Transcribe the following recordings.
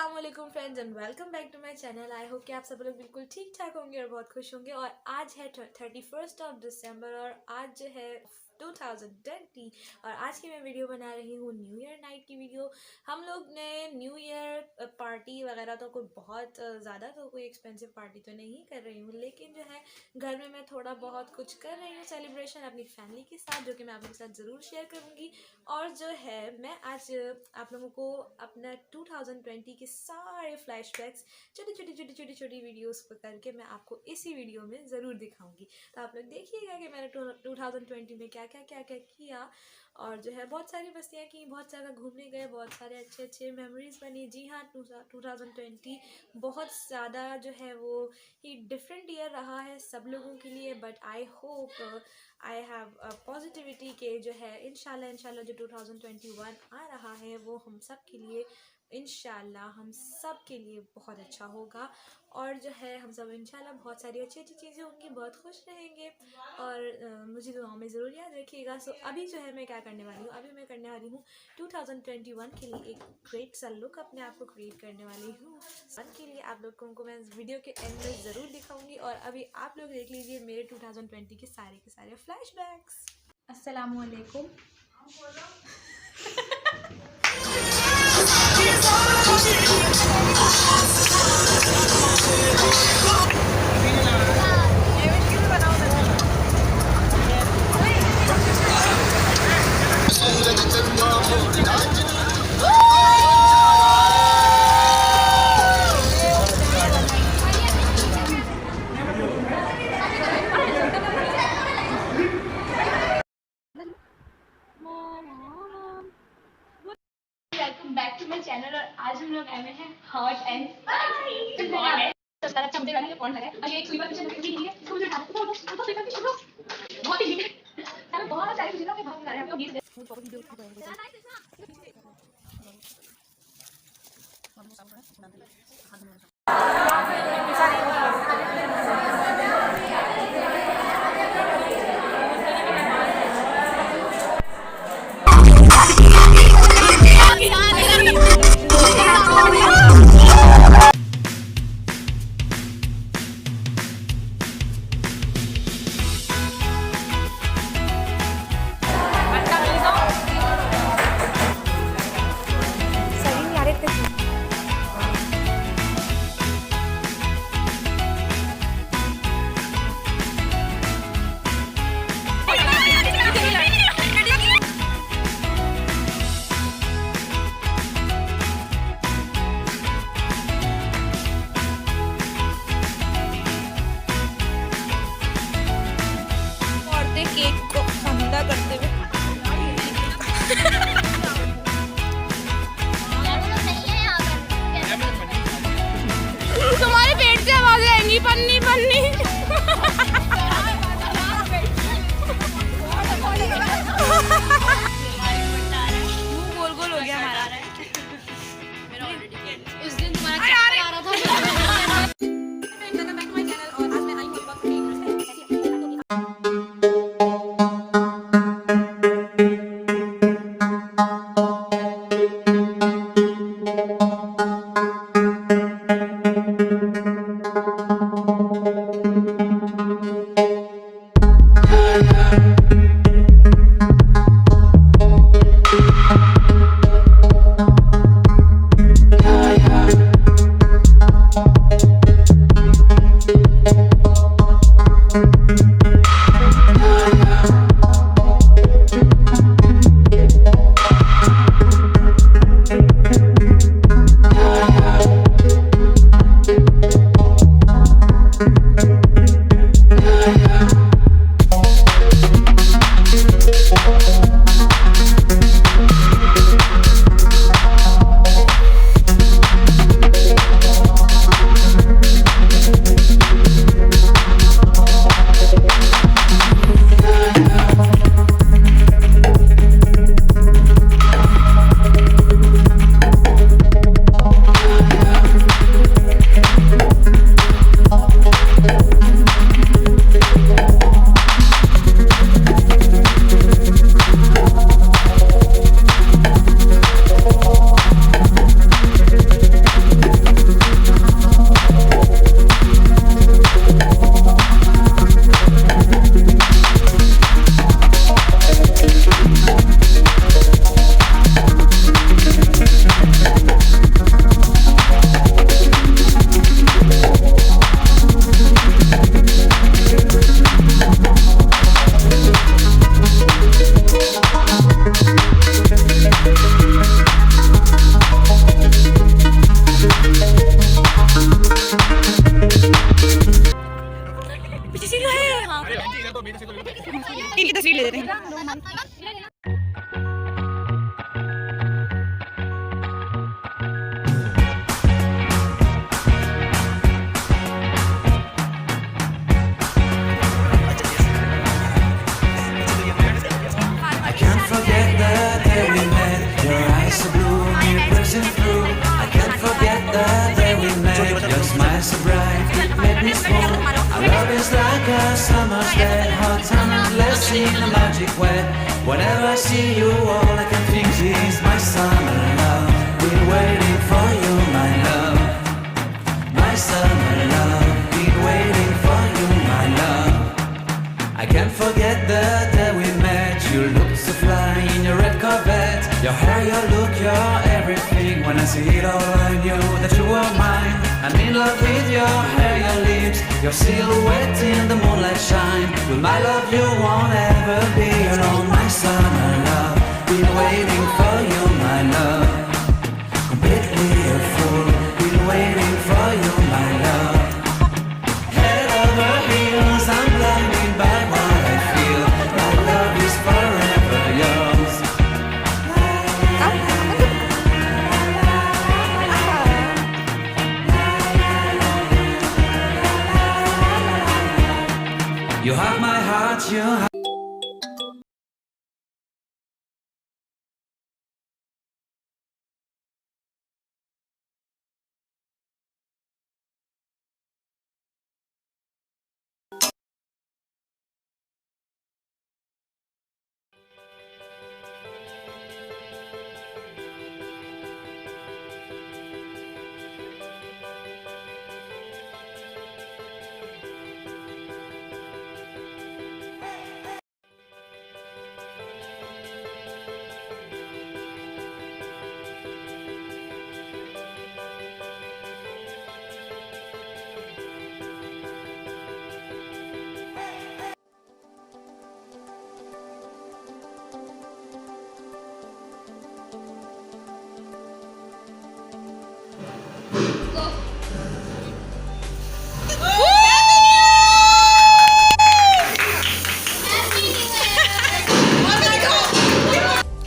अस्सलामुअलैकुम friends and welcome back to my channel. I hope कि आप सब लोग बिल्कुल ठीक ठाक होंगे और बहुत खुश होंगे। और आज है 31st ऑफ दिसंबर और आज जो है 2020 और आज की मैं वीडियो बना रही हूँ न्यू ईयर नाइट की वीडियो। हम लोग ने न्यू ईयर पार्टी वगैरह तो कोई बहुत ज़्यादा तो कोई एक्सपेंसिव पार्टी तो नहीं कर रही हूँ, लेकिन जो है घर में मैं थोड़ा बहुत कुछ कर रही हूँ सेलिब्रेशन अपनी फैमिली के साथ, जो कि मैं आप लोगों के साथ ज़रूर शेयर करूँगी। और जो है मैं आज आप लोगों को अपना 2020 के सारे फ्लैशबैक्स छोटी वीडियोस को करके मैं आपको इसी वीडियो में ज़रूर दिखाऊंगी। तो आप लोग देखिएगा कि मैंने 2020 में क्या किया। और जो है बहुत सारी मस्तियाँ की, बहुत सारा घूमने गए, बहुत सारे अच्छे मेमोरीज बनी। जी हाँ, 2020 बहुत ज़्यादा जो है वो ही डिफरेंट ईयर रहा है सब लोगों के लिए, but I hope I have positivity के जो है इंशाल्लाह जो 2021 आ रहा है वो हम सब के लिए इंशाल्लाह हम सब के लिए बहुत अच्छा होगा। और जो है हम सब इंशाल्लाह बहुत सारी अच्छी चीज़ें होंगी, बहुत खुश रहेंगे और मुझे दुआओं में ज़रूर याद रखिएगा। सो अभी जो है मैं क्या करने वाली हूँ, अभी मैं करने वाली हूँ 2021 के लिए एक ग्रेट सा लुक अपने आप को क्रिएट करने वाली हूँ। के लिए आप लोगों को मैं इस वीडियो के एंड में ज़रूर दिखाऊंगी। और अभी आप लोग देख लीजिए मेरे 2020 के सारे फ्लैशबैक्स। अस्सलामुअलैकुम। Welcome back to my channel. और आज हम लोग आए हुए हैं हॉट एंड स्पाइसी। तो सारा चमचे वाले कौन लगा और ये एक सुई पर चमचे की है, इसको मुझे उठा तो देखा कि शुरू बहुत ही सारे बहुत सारे चीजों के भाग आ रहे हैं हम लोग। ये केक को हमला करते हुए तुम्हारे पेट से आवाज आएंगी पन्नी पन्नी। गोल गोल हो गया हमारा। उस दिन तुम्हारा चक्कर आ रहा था। की तस्वीर ले लेते हैं। I can't forget the day we met. Your eyes so blue, me pressing through. I can't forget the day we met. Your smile so bright, it made me swoon. Our love is like a summer's day, hot and endless in a magic way. Whenever I see you, all I can think is my summer love. Been waiting for you, my love. My summer love. Been waiting for you, my love. I can't forget the day we met. You looked so fly in your red Corvette. Your hair, your look, your everything. When I see it all, I knew that you were mine. I'm in love with your hair, your lips, your silhouette in the moonlight shine. With my love, you won't ever be alone. My summer love, been waiting for you, my love. Completely a fool, been waiting for you, my love. Head over heels, I'm blinded by what I feel. My love is forever yours. You have my heart, you have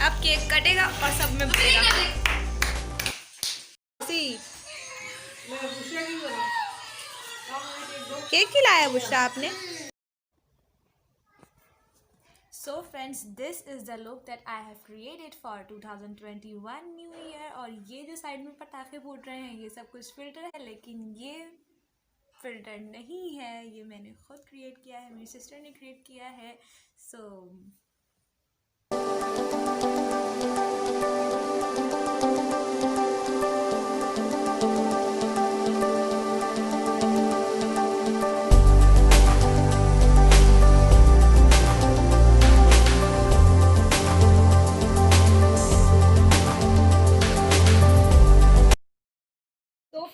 अब cake कटेगा और सब में बनेगा। Cake खिलाया बुशरा आपने? So friends, this is the look that I have created for 2021 New Year. और ये जो साइड में पटाखे फूट रहे हैं ये सब कुछ फिल्टर है, लेकिन ये फिल्टर नहीं है, ये मैंने खुद क्रिएट किया है, मेरी सिस्टर ने क्रिएट किया है। सो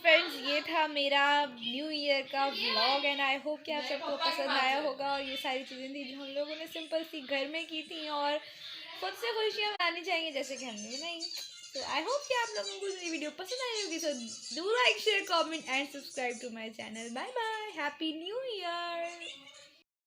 फ्रेंड्स, ये था मेरा न्यू ईयर का व्लॉग एंड आई होप कि आप सबको पसंद आया होगा। और ये सारी चीज़ें थी जो हम लोगों ने सिंपल सी घर में की थी और खुद से खुशियाँ मनानी चाहिए जैसे कि हमने बनाई। तो आई होप कि आप लोगों को मेरी वीडियो पसंद आई होगी। So do like, share, comment and subscribe to my channel. Bye bye, happy new year.